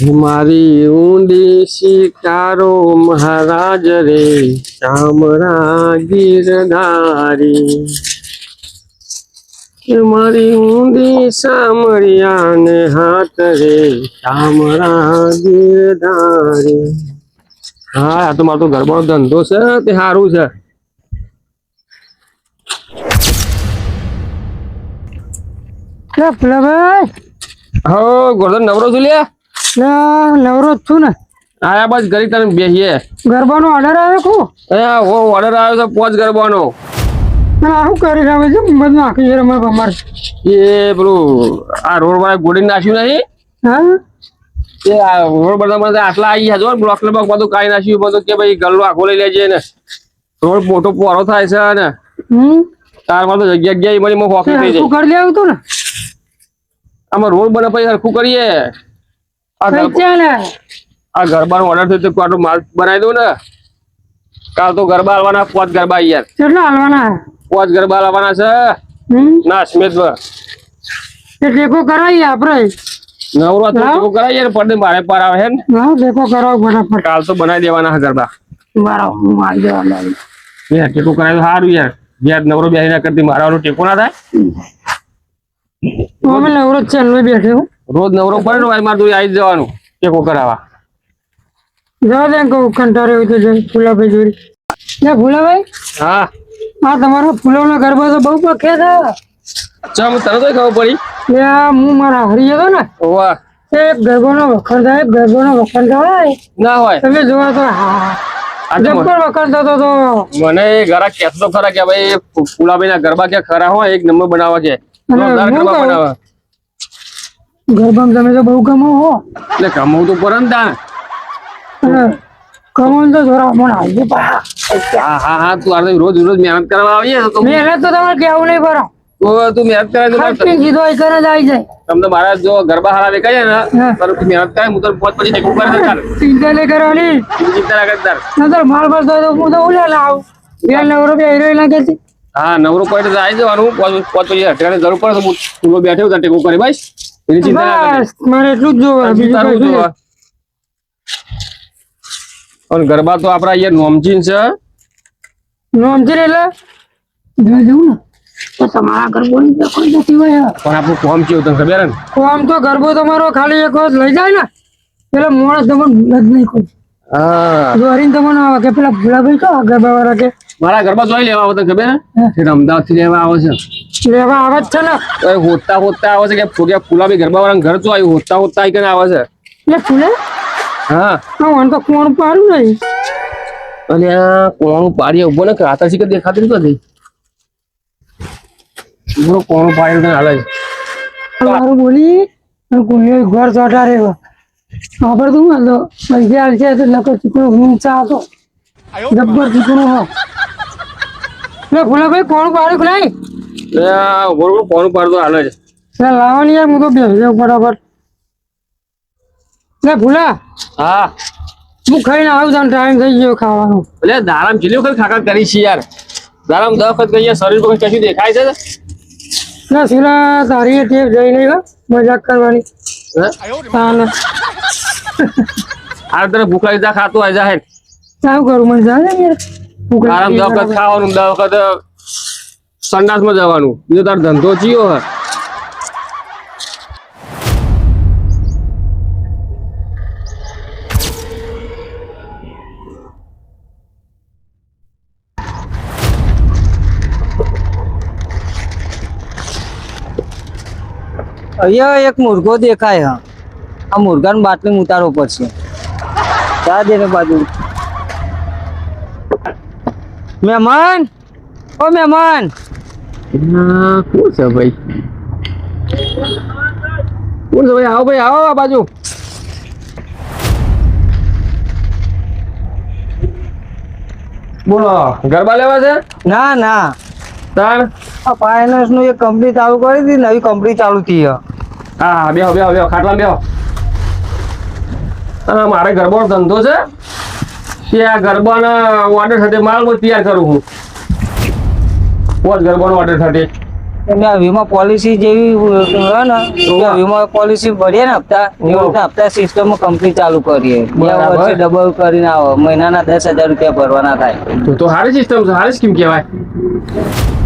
મારી ઊંડી શિકારો મહારાજ રે ચામડા ગીરધારી મારી ઊંડી સામળિયા ને હાથ રે ચામડા ગીરધારી. હા આ તો મારો તો ગરબાનો ધંધો છે તે સારું છે. ભાઈ હો ગોરધન નવરો છું લે. નવરો જ છું ને. આયા બસ ઘરે તને બેસીએ. ગરબાનો ઓર્ડર આવ્યો કો? ઓર્ડર આવ્યો છે 5 ગરબાનો. શું કરી રહ્યો છે બધું આખી છે અમારે અમારે એ પેલું આ રોડ વાળા ગોળી નાખ્યું નહીં. હા એ આ રોડ બધા આટલા આવી ગયા જો બ્લોક બ્લોક બધું કાઢી નાખ્યું બધું કે ભાઈ ગલ્લો આખો લઈ લેજે ને રોડ મોટો પોરો થાય છે ને તારમાં તો જગ્યા મળી હોકી થઈ જાય. કરી લેવું તું ને આમાં રોડ બને પછી હરખું કરીએ. આ ગરબાનો ઓર્ડર થયો તો આટલો માલ બનાવી દઉં ને. કાલ તો ગરબા હાલવાના 5 ગરબા યાર. કેટલા હાલવાના? 5 ગરબા હાલવાના છે. ના સ્મિત ટેકો કરાવીએ આપડે નવરો ટેકો કરાવીએ પડે મારે પર આવે હે ને. ટેકો કરાવ બરાબર. કાલ તો બનાવી દેવાના ગરબા બરાબર મારી દેવાના યાર. ટેકો કરાવી સારું યાર. યાર નવરો બેસી ના કરતી મારા ટેકો ના થાય. અમે નવરો ચાલવે બેઠે રોજ નવરો પડે ને ભાઈ મારે તું આવી જવાનું ટેકો કરાવવા. જવા દે કહું કંટાળે હોય તો જઈ ફૂલાભાઈ જોડી. ફૂલાભાઈ હા હા તમારો ફૂલોનો ગરબા તો બહુ પ્રખ્યાત છે. ચમ તને તો ખબર પડી. હું મારા હરી હતો ને વાહ એક ગરબાનો વખણ થાય ગરબાનો વખણ થાય ના હોય તમે જોવા તો જબ્બર વખણ થતો તો. મને ઘરા કહેતો ખરા કે ભાઈ ફૂલાભાઈ ના ગરબા કે ખરા હોય એક નંબર બનાવવા છે. ગરબામાં તમે તો બહુ કમો હો. એટલે કમાવું તો પર ને કમો તો થોડા મને આવજો. હા હા હા તું આ રોજ રોજ મહેનત કરવા આવીએ તો મહેનત તો તમારે કેવું નહીં કરો. તું મહેનત કરે કીધું હોય કરે જ આવી જાય. તમને મારા જો ગરબા હારા દેખાય ને તારું તું મહેનત કરે હું તો પોત પછી ટેકો કરે ચિંતા નહીં કરવાની. ચિંતા ના કરતા નતર માલ પર તો હું તો ઉલ્યા ના આવું. 2 નવરો બે હીરો લાગે છે. હા નવરો પડે તો આવી જવાનું પોત પછી હટાડે જરૂર પડે તો હું બેઠો તો ટેકો કરે બસ એની ચિંતા ના કરતી. મારે એટલું જ જોવા બીજું કઈ જોવા. અને ગરબા તો આપડા અહીંયા નોમચીન છે. નોમચીન એટલે જવું ને તો તમારા ગરબો ની કોઈ નથી હોય. પણ આપણું કોમ કેવું તને ખબર ને. કોમ તો ગરબો તમારો ખાલી એક વખત લઈ જાય ને પેલા મોણસ તમને ભૂલ જ નહીં કોઈ. હા જોરીને તમને આવે કે પેલા ભૂલાભાઈ તો ગરબા વાળા કે મારા ગરબા જોઈ લેવા આવે તને ખબર ને અમદાવાદ થી લેવા આવે છે. લેવા આવે જ છે ને હોતા હોતા આવે છે કે ફૂલાભાઈ ગરબા વાળા ઘર જો આવ્યું હોતા હોતા આવી આવે છે. એટલે ફૂલે હા મને તો કોણ પાડું નહીં. અને આ કોણ પાડી ઉભો ને આતા શીખર દેખાતી નથી. કોણ પાડી હાલે મારું બોલી કોઈ ઘર ચોટા રહ્યો આપડે તું વાંધો પૈસા હાલ છે તો લખો ચીકણું હું ચાહતો જબ્બર ચીકણું હો. એટલે ફૂલાભાઈ કોણ પાડ્યું ખુલાય કોણ પાડતો હાલે છે. લાવવાની યાર હું તો બેસી જાઉં બરાબર. લે ફૂલા હા હું ખાઈને આવું જાણ ટાઈમ થઈ ગયો ખાવાનો. એટલે દારામ જેટલી વખત ખાખા કરી છે યાર. દારામ 10 વખત કહીએ શરીર પર કશું દેખાય છે. ના સિલા તારી ટેપ જઈ નહીં મજાક કરવાની. આ તને ભૂખ લાગી જા ખાતું આવી જાય. શું કરું મને જાણે યાર દારામ 10 વખત ખાવાનું 10 વખત સંડાસમાં જવાનું બીજો તારો ધંધો ચિયો હે. અહીંયા એક મુર્ગો દેખાય હા. આ મુર્ગાની બાટલી ઉતારવો પડશે. જા દે ને બાજુ. મહેમાન ઓ મહેમાન. કોણ છે ભાઈ? કોણ છે ભાઈ? આવો ભાઈ આવો આ બાજુ. બોલો ગરબા લેવા છે? ના ના તાર આ ફાઇનાન્સ નું એક કંપની ચાલુ કરી હતી નવી કંપની ચાલુ થઈ. હા બેહો બેહો બેહો ખાટલા બેહો. મારે ગરબાનો ધંધો છે તે આ ગરબાના ઓર્ડર સાથે માલ તૈયાર કરું હું. 5 ગરબાનો ઓર્ડર સાથે તમે આ વીમા પોલિસી જેવી હોય ને કે વીમા પોલિસી ભરીએ ને હપ્તા એવી રીતે હપ્તા સિસ્ટમ કંપની ચાલુ કરીએ 2 વર્ષે ડબલ કરીને આવો મહિનાના 10,000 રૂપિયા ભરવાના થાય તો સારી સિસ્ટમ છે, સારી સ્કીમ કહેવાય.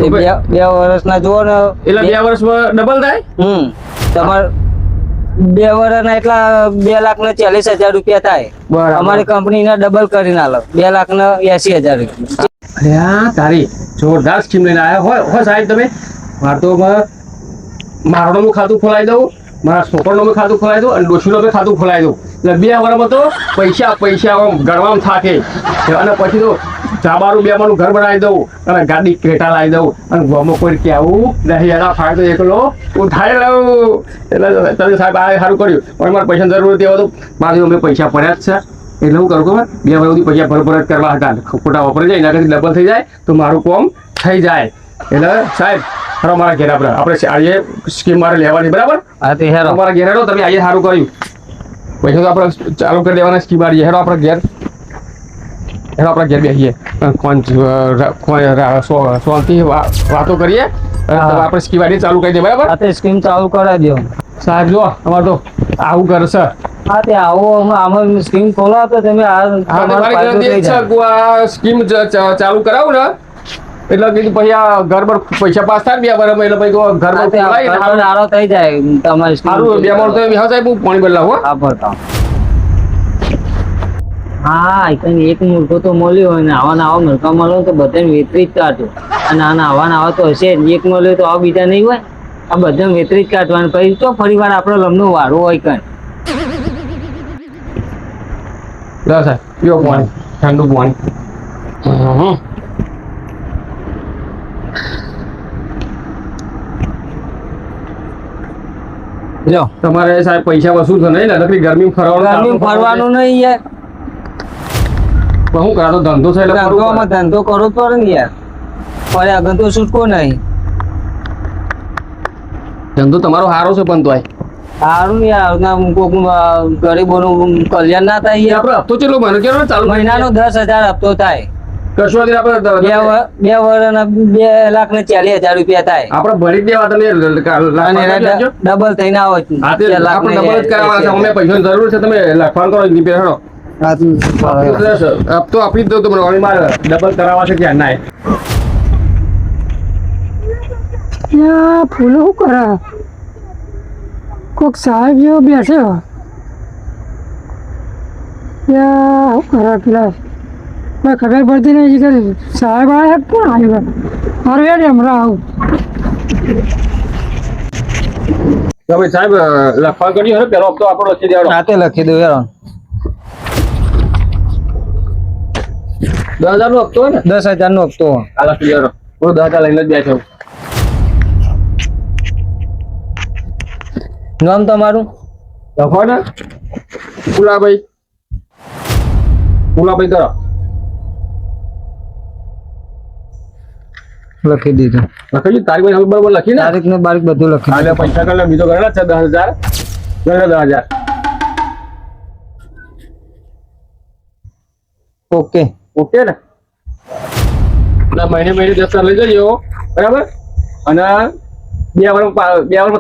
એ બે વર્ષના જુઓ ને એટલે 2 વર્ષમાં ડબલ થાય. તમારે 2 વર્ષના એટલા 2,40,000 રૂપિયા થાય. બરાબર. અમારી કંપનીને ડબલ કરીને આલો 2,80,000 રૂપિયા. અરે તારી જોરદાર સ્કીમ લઈને આવ્યા હોય સાહેબ તમે. મારે તો મારું ખાતું ખોલાવી દઉં, મારા છોકરાનું ખાતું ખોલાવી દઉં અને ડોશીનું ખાતું ખોલાવી દઉં. એટલે 2 વર્ષમાં તો પૈસા આમ ગણવામાં થાકે. અને પછી તો ધાબાનું 2 માળનું ઘર બનાવી દઉં અને ગાડી ક્રેટા લાવી દઉં અને ગામમાં કોઈ કહેવું નહીં એના ફાયદો એકલો ઉઠાઈ લઉં. એટલે તમે સાહેબ આ સારું કર્યું. પણ મારે પૈસાની જરૂર હતી તો મારી અમે પૈસા પડ્યા જ છે. એટલે હું કરું ખબર 2 વર્ષ સુધી પૈસા ભરભર જ કરવા હતા, ખોટા વાપરી જાય એના કરતી ડબલ થઈ જાય તો મારું કામ થઈ જાય. એટલે સાહેબ ખરો મારા ઘેર આપણે આજે સ્કીમ મારે લેવાની બરાબર. હા તે હેરો તમારા ઘેર હેરો તમે આજે સારું કર્યું. પૈસા તો આપણે ચાલુ કરી દેવાના સ્કીમ મારી હેરો આપણા ઘેર. હેરો આપણા ઘેર બેસીએ શાંતિ વાતો કરીએ આપણે સ્કીમ આજે ચાલુ કરી દે બરાબર. હા તે સ્કીમ ચાલુ કરાવી દો સાહેબ જો અમારે તો આવું કરશે. હા તે આવો આમાં સ્કીમ ખોલો તો તમે સ્કીમ ચાલુ કરાવું ને એટલે કીધું પછી આ ઘર પર પૈસા પાસ થાય 2 વર્ષમાં એટલે પછી ઘર પર સારો થઈ જાય તમારી સારું 2 વર્ષ તો હા સાહેબ હું પાણી બદલાવું. હા ભરતા હા એક મૂર્ખો તો મળ્યો હોય ને આવા મૂર્ખા મળ્યો તો બધાને વેતરી જ કાઢો. અને આવા તો હશે એક મળ્યો તો આવા બીજા નહીં હોય. આ બધા વેતરી જ કાઢવાનું પછી તો ફરી વાર આપણો લમનો વારો હોય કઈ. લો સાહેબ પીઓ પાણી, ઠંડુ પાણી. જો તમારે સાહેબ પૈસા વસૂલ છે નહીં ને નકરી ગરમી ફરવાનું નહીં યાર. હું કરા તો ધંધો છે એટલે ધંધો કરો તો ને યાર. ફરે આગળ તો છૂટકો નહીં. ધંધો તમારો સારો છે પણ તોય સારું યાર ગરીબોનું કલ્યાણ ના થાય. આપણે હપ્તો કેટલો મને કેવો ચાલુ મહિનાનો 10,000 હપ્તો થાય. કશું આપણે 2 વર્ષના 2,40,000 રૂપિયા થાય. આપણે ભરી દેવા તમે ડબલ થઈને આવો. ડબલ જ કરાવવાના છે. અમે પૈસાની જરૂર છે તમે લખવાનું કરો જીપે હેડો. હપ્તો આપી જ દો તમને મારે ડબલ કરાવવા છે ક્યાં ના ફૂલો શું કરે કોક સાહેબ જેવો બેસે શું કરે પેલા કોઈ ખબર પડતી નહીં કે સાહેબ આવ્યા કોણ આવ્યું મારે યાર હમણાં આવું તમે સાહેબ લખવા કર્યું ને પેલો હપ્તો આપણો લખી દેવાનો. રાતે લખી દઉં યાર. 10,000 નો હપ્તો હોય ને 10,000 નો હપ્તો આ લખી દેવાનો. હું 10,000 લઈને જ બેઠો. નામ તમારું લખો ને ફુલાભાઈ કરો. લખી દીધું. લખી તારીખ ભાઈ બરોબર લખી ને તારીખ ને બારીખ બધું લખી. એટલે પૈસા કરેલા બીજો કરેલા છે 10,000 10,000. ઓકે ઓકે ને મહિને 10,000 લઈ જજો બરાબર. અને 2 વર્ષમાં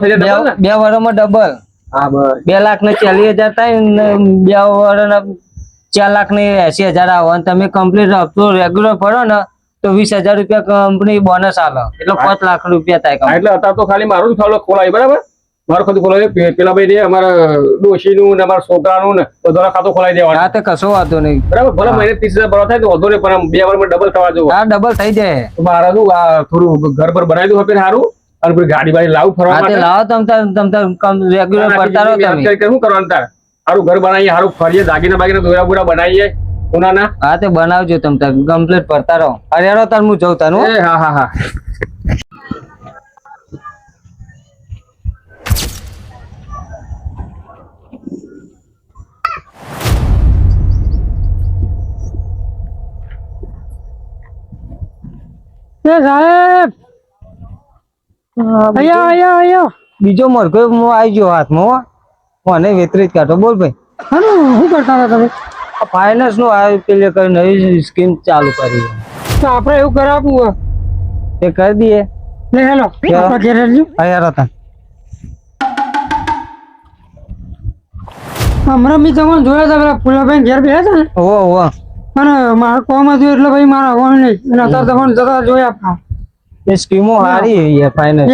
થઈ જાય 2 વર્ષમાં ડબલ. હા બસ 2,40,000 થાય ને 2 વર્ષના 4,80,000 આવે. અને તમે કમ્પ્લીટ હપ્તો રેગ્યુલર ભરો ને તો 20,000 રૂપિયા કંપની બોનસ આલે એટલે 5 લાખ રૂપિયા થાય. એટલે અત્યારે તો ખાલી મારું જ ખાલો ખોલાય બરાબર. મારું ખાતું ખોલાય પેલા ભાઈ અમારા ડોશીનું ને અમારા છોકરાનું ને બધાના ખાતું ખોલાઈ દેવાનું. હા તે કશો વાંધો નહીં બરાબર. ભલે મહિને 30,000 ભરવા થાય તો વાંધો નહીં પણ 2 વર્ષમાં ડબલ થવા જવું. હા ડબલ થઈ જાય. મારા શું આ થોડું ઘર પર બનાવી દઉં હવે સારું અને પછી ગાડી બાડી લાવું ફરવા માટે. લાવો તમ રેગ્યુલર ભરતા રહો તમે. શું કરવાનું તાર સારું ઘર બનાવીએ સારું ફરીએ દાગીના બાગીના દોરા બોરા બનાવીએ ઉનાના. હા તે બનાવજો તમ તાર કમ્પ્લીટ ભરતા રહો. અરે તાર હું જઉં તારું. હા સાહેબ અહીંયા બીજો મરઘો આવી ગયો હાથમાં. મને વેતરી જ કાઢો. બોલ ભાઈ શું કરતા હતા તમે? ફાઇનાન્સ નું આ પેલે કઈ નવી સ્કીમ ચાલુ કરી. તો આપણે એવું કરાવવું એ કરી દઈએ. લે હેલો આપણા ઘેર હેડજો. હા યાર હતા હમણાં મેં તમને જોયા હતા પેલા ફૂલાભાઈ ઘેર બેઠા હતા ને ઓવો ઓવો અને મારે કોમ હતું એટલે ભાઈ મારે આવવાનું નહીં અને અત્યારે તમને જતા જોયા એ સ્કીમો સારી છે ફાઇનાન્સ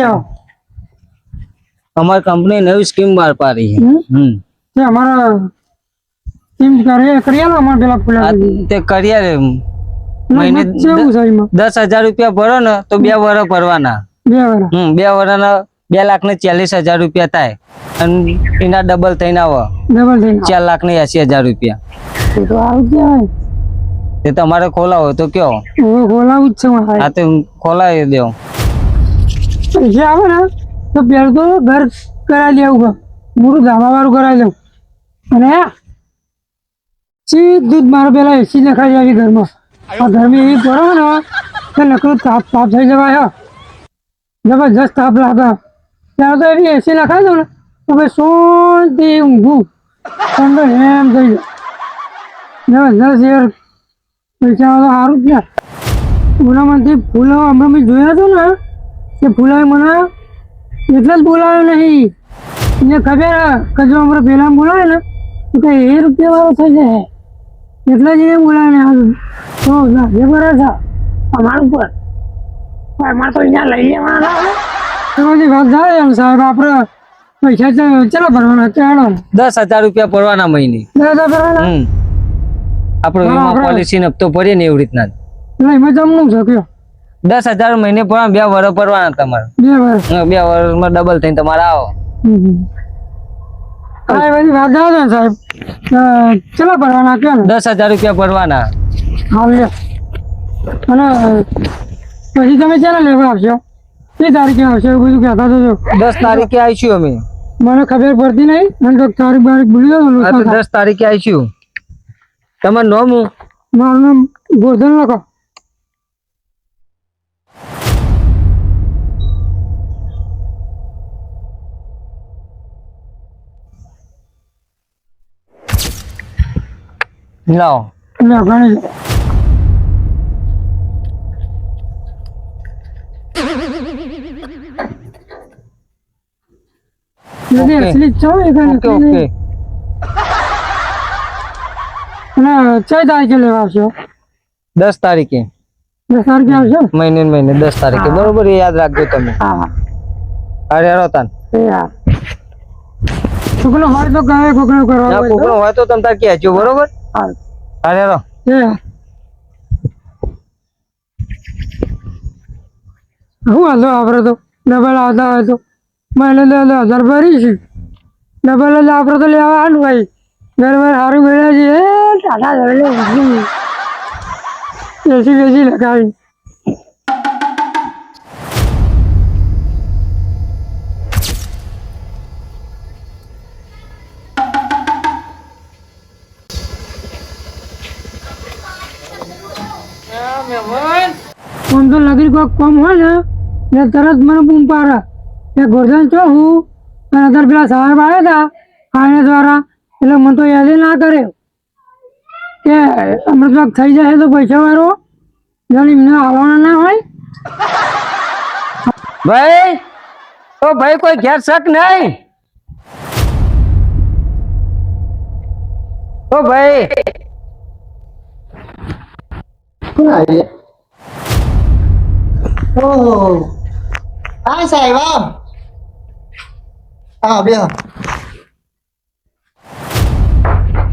અમારી કંપની નવી સ્કીમ બહાર પાડી છે અમારા ટીમ કરી આલો અમારે પેલા ફૂલાભાઈ તે કર્યા મહિને કેવું છે એમાં 10,000 રૂપિયા ભરો ને તો 2 વર્ષ ભરવાના 2 વર્ષ 2 વર્ષના 2,40,000 રૂપિયા થાય અને એના ડબલ થઈને આવે ડબલ થઈ 4,80,000 રૂપિયા એ તો આવું કહેવાય તે તમારે ખોલાવો તો કયો હવે ખોલાવું જ છે મારે હા તો ખોલાવી દો પૈસા આવે ને તો પેલું તો ઘર કરાવી લેવું મોટું ધાબા વાળું કરાવી લઉં અને સીધું જ મારે પેલા એસી નખાઈ આવી ઘરમાં આ ગરમી એવી પડે ને કે નકરું તાપ તાપ થઈ જવાય જબરજસ્ત તાપ લાગે ત્યારે તો એવી એસી નખાઈ દઉં ને તો ભાઈ શાંતિ ઊંઘું ઠંડો એમ થઈ જાય જબરજસ્ત યાર પૈસા તો સારું જ ને ઓનામાંથી ફૂલો હમણાં મેં જોયા હતું ને કે ફૂલાએ મને એટલે જ બોલાવ્યો નહીં એને ખબર કે જો અમારે પેલા બોલાવે ને તો કે એ રૂપિયા વાળો થઈ જાય એટલે જ એને બોલાવે ને તો જે બરાબર છે અમારું પર અમારે તો અહીંયા લઈ લેવાના તો બધી વાત જાય એમ સાહેબ આપણે પૈસા ચલો ભરવાના ચાલો 10,000 રૂપિયા ભરવાના મહિને ભરવાના આપણો વીમા પોલિસી ને હપ્તો ભરીએ ને એવી રીતના એટલે એમાં જમવું છે કયો 10,000 મહિને ભરવા 2 વર્ષ ભરવાના તમારે 2 વર્ષ 2 વર્ષમાં ડબલ થઈને તમારે આવો હા એ બધી વાત જાય ને સાહેબ ચલો ભરવાના કયો ને 10,000 રૂપિયા ભરવાના હા લે અને પછી તમે ક્યારે લેવા આવશો કઈ તારીખે આવશો એવું બધું કહેતા તો 10 તારીખે આવીશું અમે મને ખબર પડતી નહીં મને તો તારીખ બારીખ ભૂલી હા તો ગયો 10 તારીખે આવીશું તમારું નામ હું મારું નામ ગોધન લખો લાવો લે ઘણી ઓકે. એસલી છો એ ઓકે ઓકે અને 4 તારીખે લેવા આવશો 10 તારીખે 10 તારીખે આવશો મહિને 10 તારીખે બરોબર એ યાદ રાખજો તમે હા અરે હેરો તાન એ યાર છોકરો હોય તો કહે કોકનો કરવા ના હોય તો. કોકનો હોય તો તમે તાર કહેજો બરોબર હા અરે હેરો એ યાર હું હાલો આપણે તો ડબલ આવતા હોય તો મહિને 10,000 ભરીશું ડબલ જ આપણે તો લેવા હાલ ભાઈ ઘરમાં સારું મળ્યા છે એ ટાટા ધરેલો એસી બેસી લગાવી આમ તો લગી કોઈક કામ હોય ને એટલે તરત મને બૂમ પાડે એ ગોરધન છો હું અને અત્યારે પેલા સાહેબ આવ્યા હતા ફાઇનાન્સ વાળા એટલે મને તો યાદ ના કરે કે મતલબ થઈ જાય તો પૈસા વાળો જાણે એમને આવવાના ના હોય ભાઈ ઓ ભાઈ કોઈ ઘેર શક નહીં ઓ ભાઈ ઓહ હા સાહેબ આમ હા બે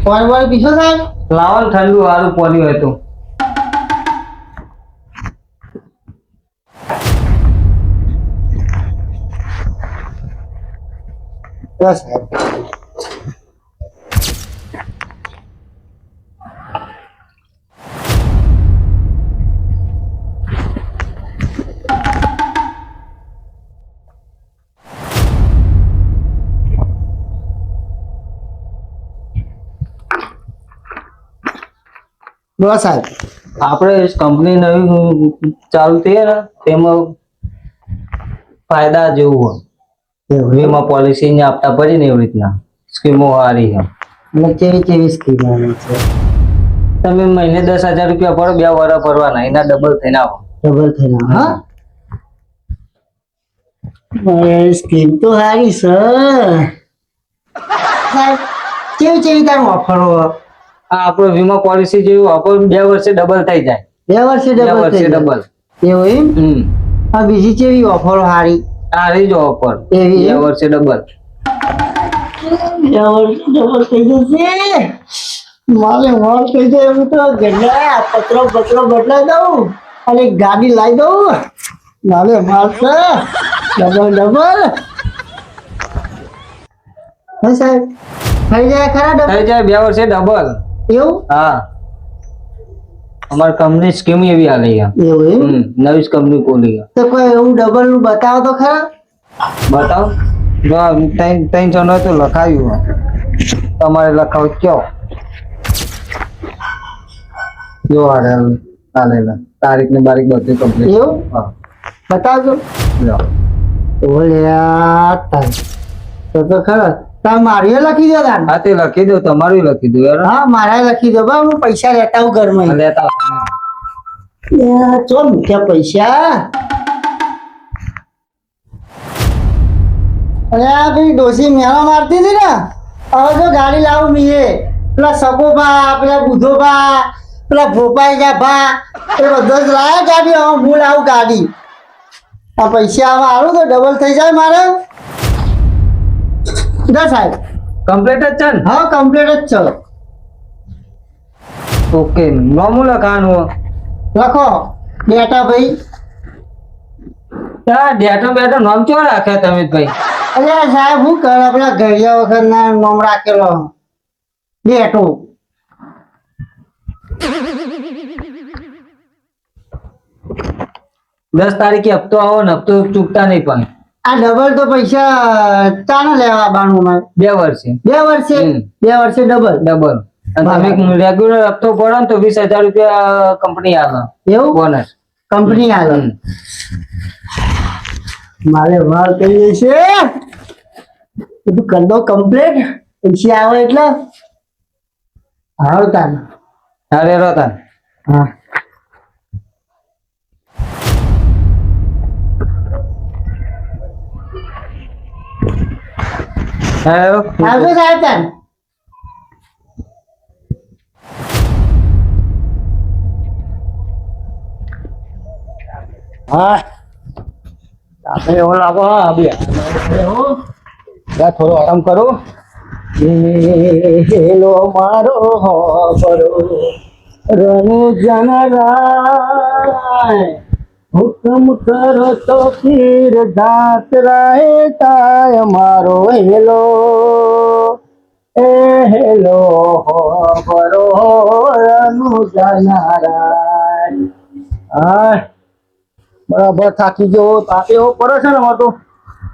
પાણી પીશો સાહેબ લાવો ને ઠંડુ સારું પાણી હોય તો બસ સાહેબ બસ સાહેબ આપણે કંપની નવી ચાલુ થઈ ને તેમાં ફાયદા જેવું હોય વીમા પોલિસી ને આપતા પડી ને એવી રીતના સ્કીમો સારી છે એટલે કેવી કેવી સ્કીમ આવે છે તમે મહિને 10,000 રૂપિયા ભરો 2 વર્ષ ભરવાના એના ડબલ થઈને આવો ડબલ થઈને હા સ્કીમ તો સારી છે સાહેબ. કેવી કેવી તાર ઓફરો આ આપણો વીમા પોલિસી જેવું ઓફર 2 વર્ષે ડબલ થઈ જાય. 2 વર્ષે 2 ડબલ વર્ષે થઈ જાય. ડબલ. એવું એમ? આ બીજી કેવી ઓફરો સારી? આ રહી જ ઓફર એવી 2 એમ? વર્ષે ડબલ. 2 વર્ષે ડબલ થઈ જશે. મારે મોર થઈ જાય એવું તો ઘરના પત્રો બદલાઈ દઉં અને ગાડી લાવી દઉં. મારે મારશે ડબલ. હા સાહેબ, થઈ જાય ખરા ડબલ? થઈ જાય 2 વર્ષે ડબલ. એવું? હા, અમારી કંપની સ્કીમ એવી આલી છે. એવું એમ? નવી જ કંપની ખોલી છે. તો કોઈ એવું ડબલ નું બતાવો તો ખરા. બતાવ. જો આ ત્રણ જણો તો લખાવ્યું છે. તમારે લખાવું કયો? જો આલેલા તારીખ ને બારીખ બધું કમ્પ્લીટ. એવું? હા, બતાવજો. લો. ઓલ્યા તો ખરા તમે મારી લખી દો તાન. હા, તે લખી દો, તમારું લખી દો યાર. હા મારા લખી દો બા, હું પૈસા લેતા હું ઘરમાં. લેતા ચો મૂક્યા પૈસા. અરે આ પેલી ડોસી મેળા મારતી હતી ને, હવે તો ગાડી લાવું મીએ. પેલા સકોભા, પેલા બુધોભા, પેલા ભોપાઈ જા ભા, એ બધા જ લાયા ગાડી. હવે હું લાવું ગાડી. આ પૈસા હવે આવું તો ડબલ થઈ જાય મારે. સાહેબ કમ્પ્લીટ જ છે ને? હા કમ્પ્લીટ જ છે. ઓકે, નોમું લખાવાનું. લખો બેટા ભાઈ. ત્યાં ડેટો નામ કેવો રાખ્યા તમે ભાઈ? અરે સાહેબ હું કર આપડા ઘડિયા વખત ના નામ રાખેલો બેટો. 10 તારીખે હપ્તો આવો ને હપ્તો ચૂકતા નહીં પણ. આ ડબલ તો પૈસા ચાને લેવા બાણું માં 2 વર્ષે 2 વર્ષે 2 વર્ષે ડબલ. અને તમે રેગ્યુલર હપ્તો ભરો ને તો 20,000 રૂપિયા કંપની આલે. એવું બોનસ કંપની આલે. મારે વાર કહીએ છે બધું કરી દો કમ્પ્લીટ. પૈસા આવે એટલે આવતા ને. અરે રોતા. હા આવજો સાહેબ તાન. હા, આપણે એવો લાગો. હા, બે થોડો આરામ કરો. હેલો મારો હોબરો રણુ જનરાય, હુકમ કરો તો ફીર દાત રાહે તાય મારો હેલો. એ હેલો હોબરો રણુ જનરાય. હા બરાબર થાકી ગયો. તાપે એવો પડે છે ને અમારે તો.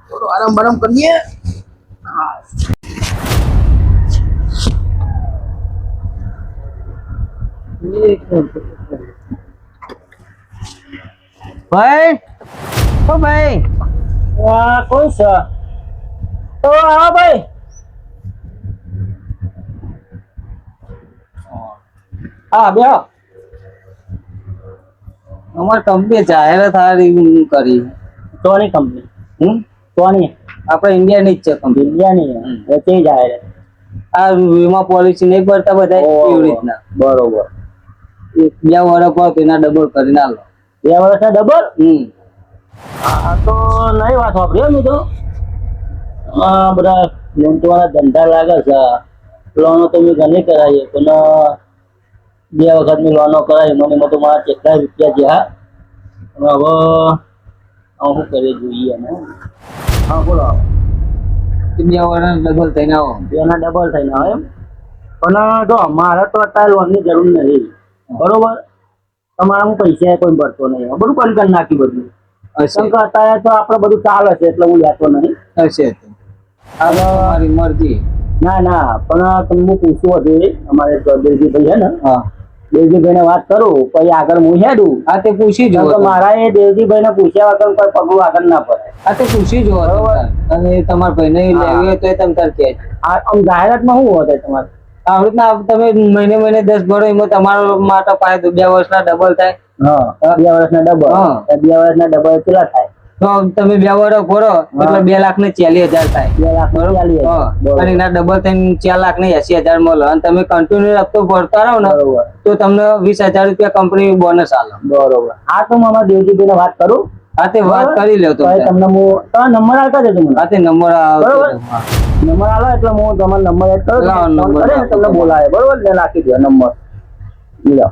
થોડો આરામ બરામ કરીએ. ભાઈ, ઓ ભાઈ, કોણ છે? તો આવો ભાઈ. હા બેહો. અમારી કંપની જાહેરાત હારી કરી. તોની કંપની? તોની આપણે ઇન્ડિયાની જ છે કંપની. ઇન્ડિયાની વેચી જાય. આ વીમા પોલિસી નહીં ભરતા બધા એવી રીતના. બરોબર. 2 વર્ષ પર એના ડબલ કરીને આલો. 2 વર્ષના ડબલ? આ તો નહીં વાત વાપરી મેં તો. બધા લૂંટવાના ધંધા લાગે છે. લોનો તો મેં ઘણી કરાવી પણ 2 વખતની લોનો કરાવી. મને તો મારા કેટલા રૂપિયા જ્યાં. હવે શું કરીએ જોઈએ ને. હા બોલો. 2 વર્ષ ડબલ થઈને આવો. એના ડબલ થઈને આવે એમ. પણ જો મારે તો અત્યારે લોનની જરૂર નથી. બરોબર. તમારા હું પૈસા કોઈ ભરતો નહીં. બધું બંધ કરી નાખી બધું. કેમ કે અત્યારે તો આપણે બધું ચાલે છે એટલે હું લેતો નહીં. હશે તો તમારી મરજી. ના પણ તમને પૂછવું હતું અમારે દેવજીભાઈ છે ને. હા, દેવજીભાઈ ને વાત કરું પછી આગળ હું હેડું. આ તે પૂછી કેમ જુઓ. કે મારા એ દેવજીભાઈ ને પૂછ્યા વગર કોઈ પગલું આગળ ના પડે. આ તે પૂછી જુઓ. અને તમારા ભાઈને લેવી હોય તો તમે તાર કહેજો. આમ જાહેરાતમાં શું હોત તમારે? આવી રીતના તમે મહિને 10 ભરો એમાં તમારા માટે ફાયદો 2 વર્ષના ડબલ થાય. હા 2 વર્ષના ડબલ. હા. 2 વર્ષના ડબલ કેટલા થાય? તો તમે 2 વર્ષ ભરો એટલે 2,40,000 થાય. 2,40,000. હા. બરોબર. અને એના ડબલ થઈને 4,80,000 મળે અને તમે કન્ટિન્યુ હપ્તો ભરતા રહો ને બરોબર. તો તમને 20,000 રૂપિયા કંપની બોનસ આલે. બરોબર. હા તો હું અમારા દેવજીભાઈને વાત કરું. હા તે વાત કરી લ્યો તો તો એ તમને હું તમારો નંબર આપતા દેજો મને. હા તે નંબર બરોબર. નંબર આલો એટલે હું તમારો નંબર એડ કરું. લાવો ફોન નંબર કરીને તમને બોલાવે. બરોબર ને નાખી દો નંબર. લ્યો.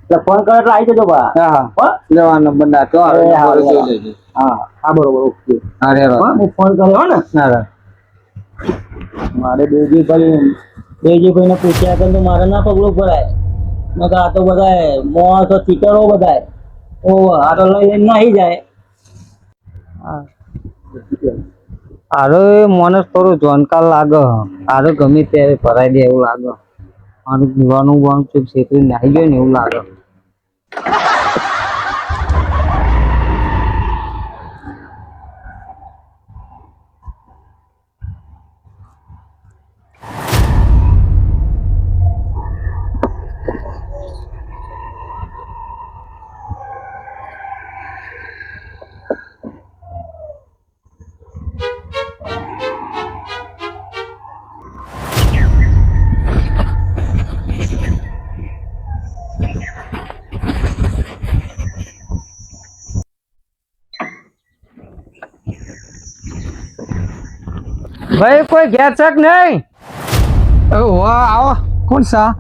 એટલે ફોન કરો એટલે આવી જજો બા. હા હો? લેવા નંબર નાખો એ હા, જોઈ હા. લેજો. હા હા બરોબર ઓકે. હા રે હા હું ફોન કર્યો ને મારે દેવજીભાઈને પૂછ્યા કે તો મારે ના પગલું ભરાય. મેં કહ્યું આ તો બધા મોણસો ચીટરો બધા ઓ આ તો લઈ લઈને નાહી જાય. આરો માણસ થોડું જોનકાર લાગે આરો ગમે ત્યારે ભરાઈ દે એવું લાગે આનું પીવાનું બોન ચૂપ છેતરી નાહી ગયો ને એવું લાગે. ભાઈ કોઈ ઘેર છે કે નહીં? વાહ આવો કોણ સા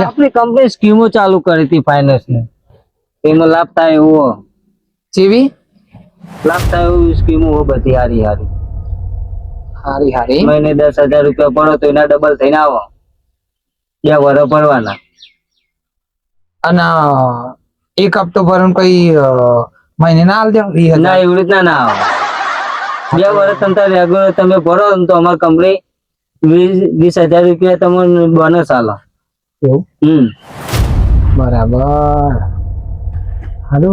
આપણી કંપની સ્કીમો ચાલુ કરી હતી ફાઇનાન્સ ની એમાં લાભ થાય એવો જેવી લાભ થાય એવી સ્કીમો બધી હારી હારી હારી હારી મહિને 10,000 રૂપિયા ભરો તો એના ડબલ થઈને આવો 2 વર્ષ ભરવાના અને એક હપ્તો ભરણ કઈ મહિને ના આલ દે ના એવી રીતના ના આવે 2 વર્ષ તમે રેગ્યુલર તમે ભરો ને તો અમારી કંપની 20,000 રૂપિયા તમને બોનસ આલો. એવું બરાબર હાલો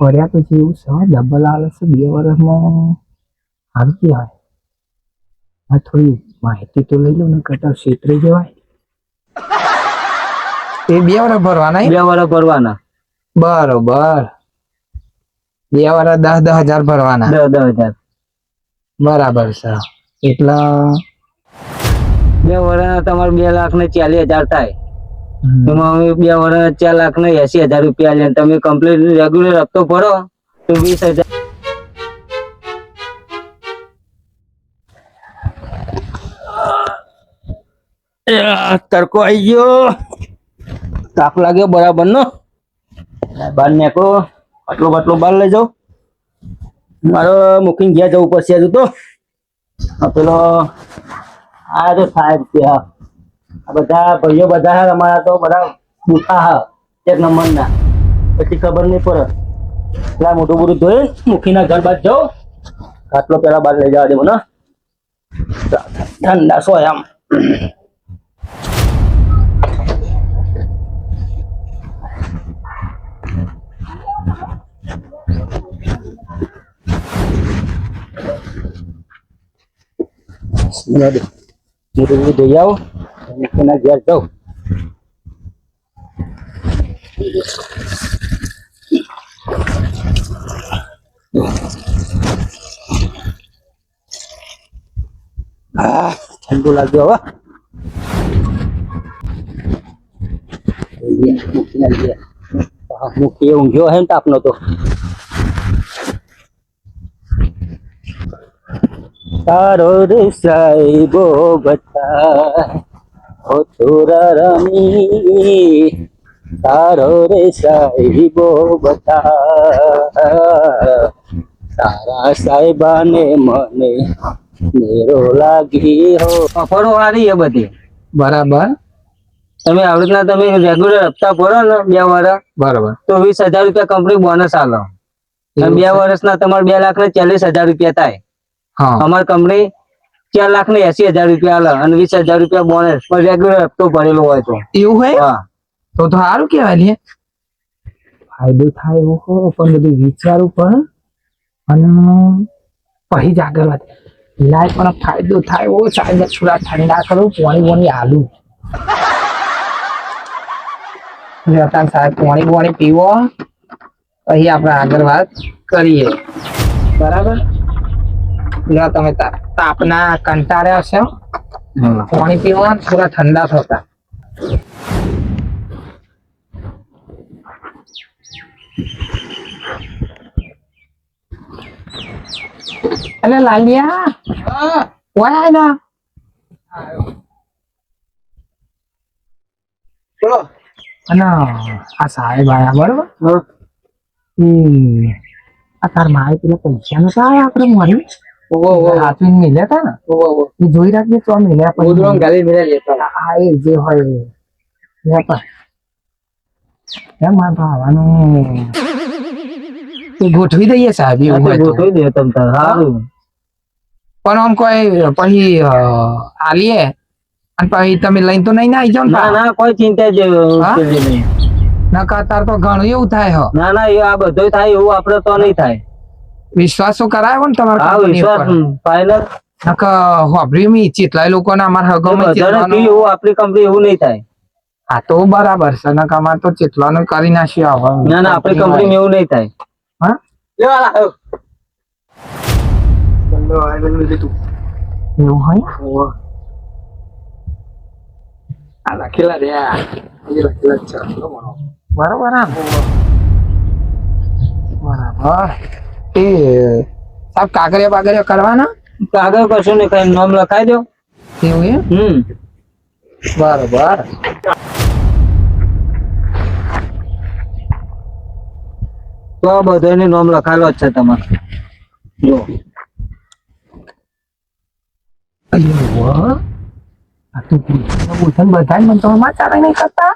ભર્યા પછી એવું છે ડબલ આવે છે 2 વર્ષમાં સારું કહેવાય. હા થોડી માહિતી તો લઈ લો ને કટા ક્ષેત્રે જવાય એ 2 વર્ષ ભરવાના 2 વર્ષ ભરવાના બરોબર 2 વર્ષ 10,000 ભરવાના 10,000 બરાબર છે એટલા 2 વર્ષ તમારે 2,40,000 થાય એમાં અમે 2 વર્ષ 4,80,000 રૂપિયા લે તમે કમ્પ્લીટ રેગ્યુલર હપ્તો ભરો તો 20,000 તડકો આવી ગયો તાપ લાગ્યો બરાબર નો બાર નીકળો આટલું બહાર લઈ જાઉં મારો મુકીને ઘેર જવું પડશે હજુ તો પેલો આ તો સાહેબ છે આ બધા ભાઈઓ બધા અમારા તો બધા બુથા હા 1 નંબરના પછી ખબર નહીં પડે પેલા મોટું બધું ધોઈ મુખીના ઘર બાદ જાઉં આટલો પેલા બહાર લઈ જવા દે મને ઠંડા સોય આમ મોટું બધું ધોઈ આવો મુખીના ઘેર જાઉં ઠંડુ લાગ્યો હવે મુખી ઊંઘ્યો હે ને તાપનો તો તારો રે સાહેબો બતા ઓ થોરા રમી તારો રે સાહેબો બતા તારા સાહેબાને મને મેરો લાગી હો ઓફરો હારી એ બધી બરાબર તમે આવી રીતના તમે રેગ્યુલર હપ્તા ભરો ને 2 વર્ષ બરાબર તો 20,000 રૂપિયા કંપની બોનસ આલો અને 2 વર્ષના તમારે 2,40,000 રૂપિયા થાય. હા અમારી કંપની 4,80,000 રૂપિયા આલે અને 20,000 રૂપિયા બોનસ પણ રેગ્યુલર હપ્તો ભરેલો હોય તો એવું હોય હા તો સારું કેવાય લે ફાયદો થાય એવો ખરો પણ બધું વિચારવું પડે અને પછી જ આગળ વાત લાય પણ ફાયદો થાય ઓ સાહેબ થોડા ઠંડા કરું પાણી આલુ સાહેબ પાણી પીવો પછી આપણે આગળ વાત કરીએ બરાબર તમે તાપના કંટાળ્યા હશે પાણી પીવા થોડા ઠંડા થતા અલે લાલિયા ઓય ના અને આ સાહેબ આયા બરોબર આ તાર મારે પેલા પૈસા નતા આયા આપડે મારી હાથ મિલ્યા હતા ને એ જોઈ રાખજે તો મિલ્યા હા એ જે હોય એમ મારા ભાવાનું એ ગોઠવી દઈએ સાહેબ એવું હોય તો. ગોઠવી દે તમ તાર સારું પણ આમ કોઈ પછી આલીએ અને પછી તમે લઈને તો નહીં આવી જાવ ને ના ના કોઈ ચિંતા જેવું હા? નહીં નકર તાર તો ઘણું એવું થાય હો ના ના એ આ બધું થાય એવું આપડે તો નહીં થાય વિશ્વાસ તો કરાયો ને તમારા હા company વિશ્વાસ ઉપર. ફાઇનલ નકર હોભળ્યું મી ચેટલાય લોકોને અમારા હગોમાં બધાને ચેટલાનું એવું આપણી કંપની એવું નહીં થાય હા તો બરાબર છે નકર અમારે તો ચેટલાનું કરી નાખ્યું હવે ના ના આપણી કંપનીમાં એવું નહીં થાય હા એવું હોય આ લખેલા રે આ એ લખેલા જ છે બરાબર હા બરાબર એ સાહેબ કાગળિયા બાગળિયા કરવાના કાગળ કશું નહીં કઈ નામ લખાઈ દો એવું એમ બરોબર તો આ બધાને નામ લખાયેલો જ છે તમારે જો બધા મને તો સમાચાર નહીં કરતા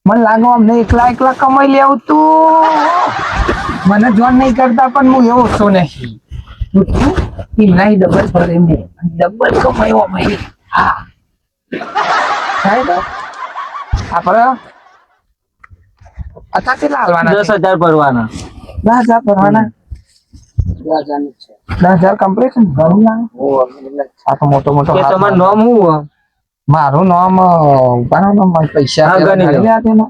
મને લાગે અમને એકલા કમાઈ લેવું તું મને જોન નહીં કરતા પણ હું એવો છો નહીં નહીં ડબલ ભરે મેં ડબલ કમાયો અમે હા સાહેબ આપણે અત્યારે કેટલા હાલવાના 10,000 ભરવાના 10,000 ભરવાના 10,000 કમ્પ્લીટ ઘણું ના આ તો મોટો મોટો કે હાથ તમારું નામ શું હોય? મારું નામ ઉપાના નામ પૈસા હા, ગણી લો. ગણી લ્યા તેનો.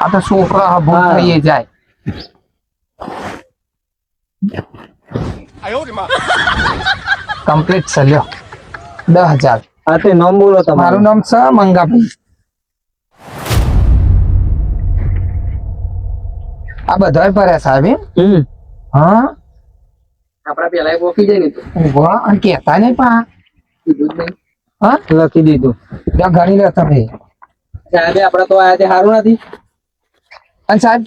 આ તો છોકરા ભૂલ હા. થઈ જાય કમ્પ્લીટ છે લ્યો 10,000 હા તે નામ બોલો મારું તમારું નામ છે મંગાભાઈ આ બધા ભર્યા સાહેબ એમ? હા આપડા પેલા ગોખી જાય ને તો ઉભા અને કહેતા નહીં પા કીધું જ નહીં. હા લખી દીધું ત્યાં ગણી લો તમે સાહેબે આપડે તો આયા તે સારું નથી અને સાહેબ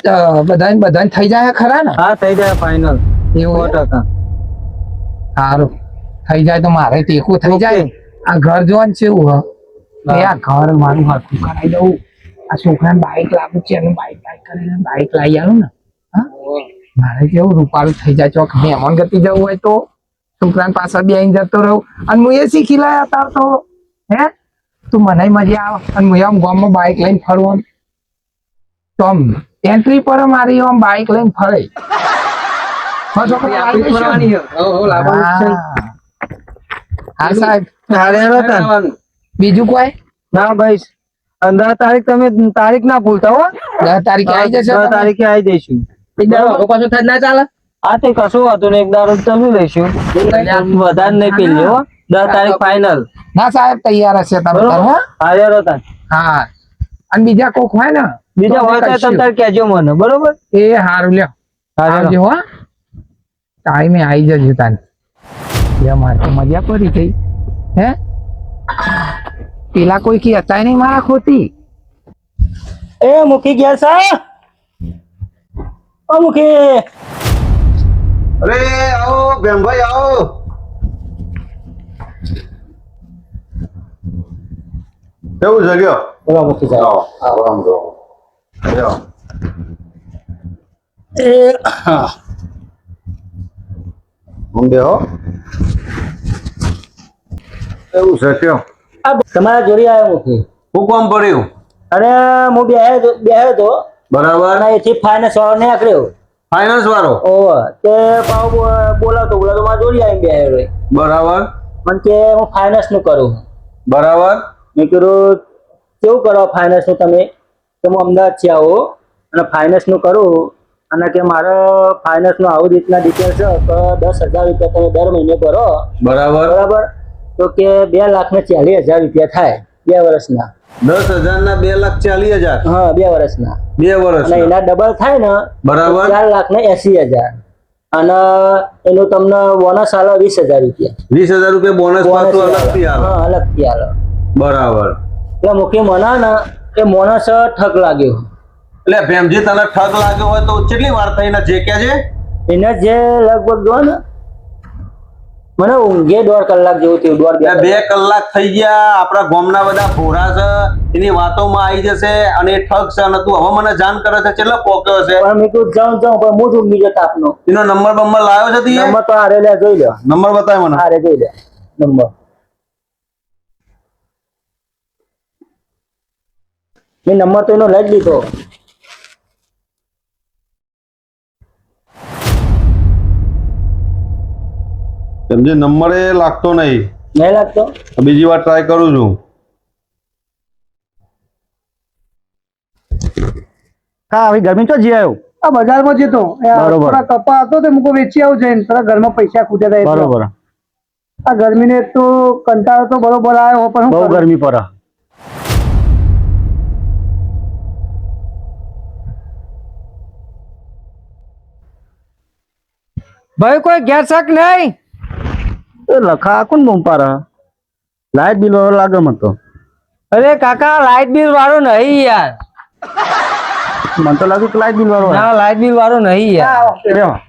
બધાને થઈ જાય ખરા ને હા થઈ જાય ફાઇનલ એવું 100%. સારું થઈ જાય તો મારે ટેકું થઈ જાય આ ઘર જોવાનું છે એવું કે આ ઘર મારું હરખું કરાવી દઉં આ છોકરાને બાઈક લાવું છે એનું બાઈક કરીને બાઈક લાવી આવું ને હા મારે કેવું રૂપાળું થઈ જાય ચોક મહેમાન ગતિ જવું હોય તો છોકરાને પાછળ બેહીને જતો રહું અને હું એ શીખી લાયા તાર તો હે તું મને મજા આવે અને હું આમ ગામમાં બાઈક લઈને ફરવું તો આમ એન્ટ્રી પર મારી આમ બાઈક લઈને ફરે હા, છોકરા લાવી દઈશું. ફરવાની છે. હો, લાવવાનું જ છે. હા સાહેબ હારે હેરો તાન. બીજું કોઈ ના ભાઈ 15 તારીખ તમે તારીખ ના ભૂલતા હો 10 તારીખે આવી જશે 10 તારીખે આવી જઈશું બરાબર, પાછું થાય ના ચાલે હા તે કશું વાંધો નહીં એક દારૂ ચમી લઈશું વધારે નહીં પી લ્યો 10 તારીખ ફાઇનલ ના સાહેબ તૈયાર હશે તમે બરોબર કરો, હો? હારે હેરો તાન. હા અને બીજા કોક હોય ને બીજા તો હોય તો કહીશું. તમ તાર કહેજો મને બરોબર એ હારું લ્યો હારે આવજો હો ટાઈમે આવી જજો તાન લે મારે તો મજા પડી ગઈ હે પેલા કોઈ કી હતા નહીં મારા ખોટી એ મૂકી ગયા સા ઓ મૂકી અરે આવો બેનભાઈ આવો કેવું છે ગયો બોલો મૂકી જાઓ આવો આમ જો લ્યો. એ હા આમ બેહો કેવું છે કયો આ તમારા જોડી આવ્યો મૂકી હું કોમ પડ્યું અને હું બેહ્યો તો બરાબર અને એથી ફાઈને સો નહીં આકડ્યો ફાઇનાન્સ વાળો ઓવે તે પાવ બોલાવતો મારા જોડી આવીને બેહ્યો રે. બરાબર મને કે હું ફાઇનાન્સ નું કરું. બરાબર મેં કીધું કેવું કરો ફાઇનાન્સ નું તમે? તો હું અમદાવાદ થી આવો અને ફાઇનાન્સ નું કરું અને કે મારે ફાઇનાન્સ નું આવું રીતના ડિટેલ છે કે 10,000 રૂપિયા તમે દર મહિને ભરો. બરાબર બરાબર તો કે 2,40,000 રૂપિયા થાય 2 વર્ષના. 10,000 ના 2,40,000 હા 2 વર્ષના 2 વર્ષ અને એના ડબલ થાય ને બરાબર 4,80,000 અને એનું તમને બોનસ આલે 20,000 રૂપિયા. 20,000 રૂપિયા બોનસ પાછું અલગથી આવે હા અલગથી આલે. બરાબર એટલે મુખી મને ને એ બોનસ ઠગ લાગ્યો. એટલે ભેમજી તને ઠગ લાગ્યો હોય તો કેટલી વાર થઈને જે કે છે એને જે લગભગ જો ને મને ઊંઘે 1.5 કલાક જેવું થયું. 1.5 2 કલાક થઈ ગયા. આપણા ગામના બધા ભોરા છે એની વાતોમાં આવી જશે અને એ ઠગ છે અને તું હવે મને જાણ કરે છે કેટલો પોક્યો છે. પણ મેં કીધું જાઉં પણ હું જ ઊંઘી જતો આપનો એનો નંબર બંબર લાવ્યો છે તીએ? નંબર તો હારે લે જોઈ લો. નંબર બતાય મને. હારે જોઈ લે નંબર. મેં નંબર તો એનો લઈ જ લીધો. સમજે નંબર એ લાગતો નહીં. નહીં લાગતો? બીજી વાર ટ્રાય કરું છું. હા હવે ગરમી તો જી આવ્યો. આ બજારમાં જતો બરોબર. થોડા કપા હતો તે મુકો વેચી આવું જઈને થોડા ઘરમાં પૈસા ખૂટ્યા હતા એટલે. બરોબર. આ ગરમીને તો કંટાળો તો બરોબર આવ્યો પણ બહુ શું કરું? ગરમી પડે. ભાઈ કોઈ ગેસ શક નહીં? એ લખા કોણ બમ પારે? લાઈટ બિલ વાળો લાગે મને તો. અરે કાકા લાઇટ બિલ વાળો નહીં યાર. મને તો લાગ્યું કે લાઈટ બિલ વાળો. ના લાઇટ બિલ વાળો નહીં યાર. રેવા.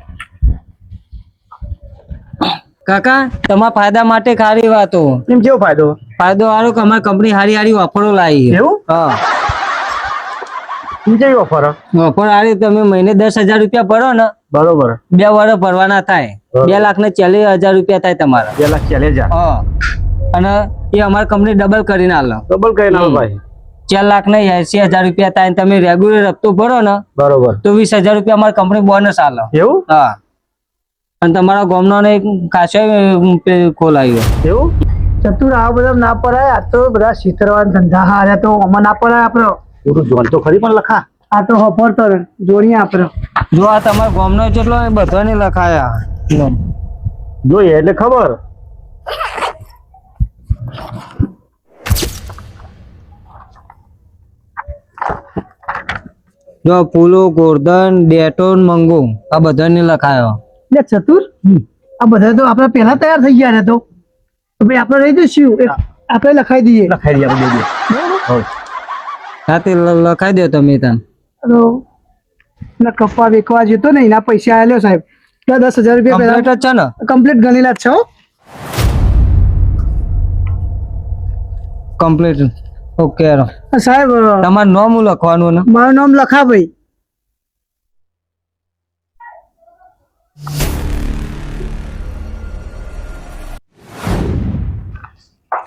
કાકા તમારા ફાયદા માટે ખારી વાતો. એમ કેવો ફાયદો? ફાયદો વાળો કે અમારી કંપની હારી હારી ઓફરો લાવી. એવું? હા એમ કેવી ઓફર? ઓફર હારી તમે મહિને 10,000 રૂપિયા ભરો ને બરોબર. 2 વર્ષ ભરવાના થાય. 2,40,000 રૂપિયા થાય તમારા. 2,40,000. હા અને એ અમારી કંપની ડબલ કરીને આલો. ડબલ કઈ ના ભાઈ. 4,80,000 રૂપિયા થાય અને તમે રેગ્યુલર હપ્તો ભરો ને બરોબર. તો 20,000 રૂપિયા અમારી કંપની બોનસ આલો. એવું? હા અને તમારા ગામનો ને એક ખાસો ખોલાયો. એવું? ચતુર આ બધા ના પડાય. આ તો બધા શીતરવાન ધંધા હારે તો આમાં ના પડાય આપડે. પૂરું જોન તો ખરી પણ લખા. આ તો હફરતો જોડીએ આપડે. જો આ તમારા ગામનો જેટલો એ બધાને લખાયા. જોઈએ એટલે ખબર. જો ફૂલો ગોરધન ડેટોન મંગુ આ બધાને લખાયો. એટલે ચતુર આ બધા તો આપડે પેલા તૈયાર થઈ ગયા ને તો ભાઈ આપડે રહી જઈશું આપણે લખાઈ દઈએ. લખાઈ દઈએ આપણે દઈએ. હા તે લખાઈ દો તમે તને. તો ના કપા વેચવા જતો ને એના પૈસા આલ્યો સાહેબ. 10,000 રૂપિયા કમ્પ્લીટ જ છે ને? કમ્પ્લીટ ગણેલા જ છો. Complete okay. સાહેબ તમારું નામ લખવાનું ને? મારું નામ લખા ભાઈ.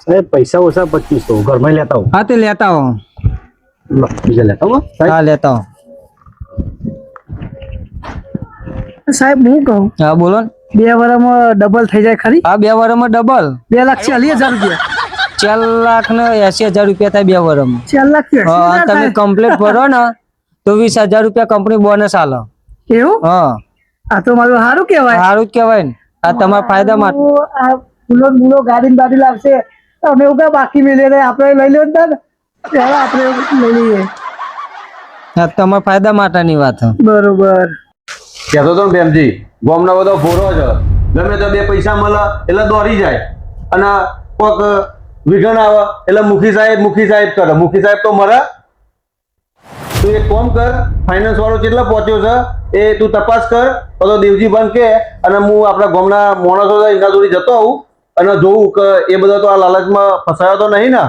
સાહેબ પૈસા ઓછા 2500 ઘરમાં લેતા આવો. હા તે લેતા હો. બીજા લેતા આવો સાહેબ. હા લેતા હો. સાહેબ હું કહું હા બોલો ને. 2 વર્ષમાં ડબલ થઈ જાય ખરી? હા 2 વર્ષમાં ડબલ. 2,40,000 રૂપિયા. 4,80,000 રૂપિયા થાય 2 વર્ષમાં. 4,80,000 હા તમે થાય. કમ્પ્લીટ ભરો ને તો 20,000 રૂપિયા કંપની બોનસ આલો. એવું? હા આ તો મારું સારું કેવાય. સારું જ કહેવાય ને. આ તમારા ફાયદા માટે. આ ફૂલો ગાડી બાડી લાવશે અમે એવું કઈ બાકી મેળે આપણે લઈ લો ને ત્યારે આપણે લઈ લઈએ. આ તમારા ફાયદા માટેની વાત. બરોબર. કહેતો તો ને ભેમજી ગામનો બધો ભોરો છે. ગમે તો 2 પૈસા મળે એટલે દોડી જાય અને કોઈક વિઘન આવે એટલે મુખી સાહેબ કરે. મુખી સાહેબ તો મરે. તું એક કામ કર, ફાઇનાન્સ વાળો કેટલા પહોંચ્યો છે એ તું તપાસ કર. તો દેવજી બંધ કે અને હું આપણા ગામના માણસો એના જોડે જતો આવું અને જોઉં કે એ બધા તો આ લાલચમાં ફસાયો તો નહીં ને.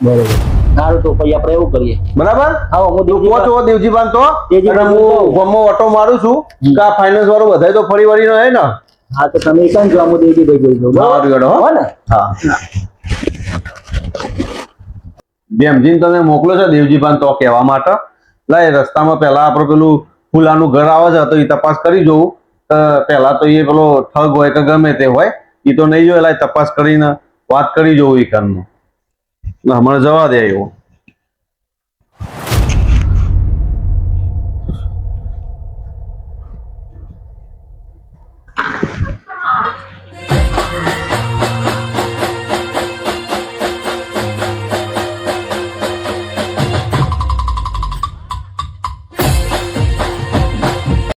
બરોબર. સારું તો પછી આપણે એવું કરીએ. બરાબર? હા હું પહોંચો દેવજી બંધ તો દેવજી અને બાન હું તો. ગામમાં ઓટો મારું છું કે આ ફાઇનાન્સ વાળો બધાય તો ફરી વળીનો હે ને. હા તો તમે કાન જો આમ દેજી ભાઈ જોઈ લો. સારું હેડો, હો. હો ને? હા ભેમજીને તમે મોકલો છો દેવજી પાન તો કહેવા માટે. લા એ રસ્તામાં પેલા આપણે પેલું ફૂલાનું ઘર આવે છે તો એ તપાસ કરી જોવું. પહેલા તો એ પેલો ઠગ હોય કે ગમે તે હોય એ તો નહીં જોયેલા, તપાસ કરીને વાત કરી જોવું એ કારનું. હમણાં જવા દે એવો.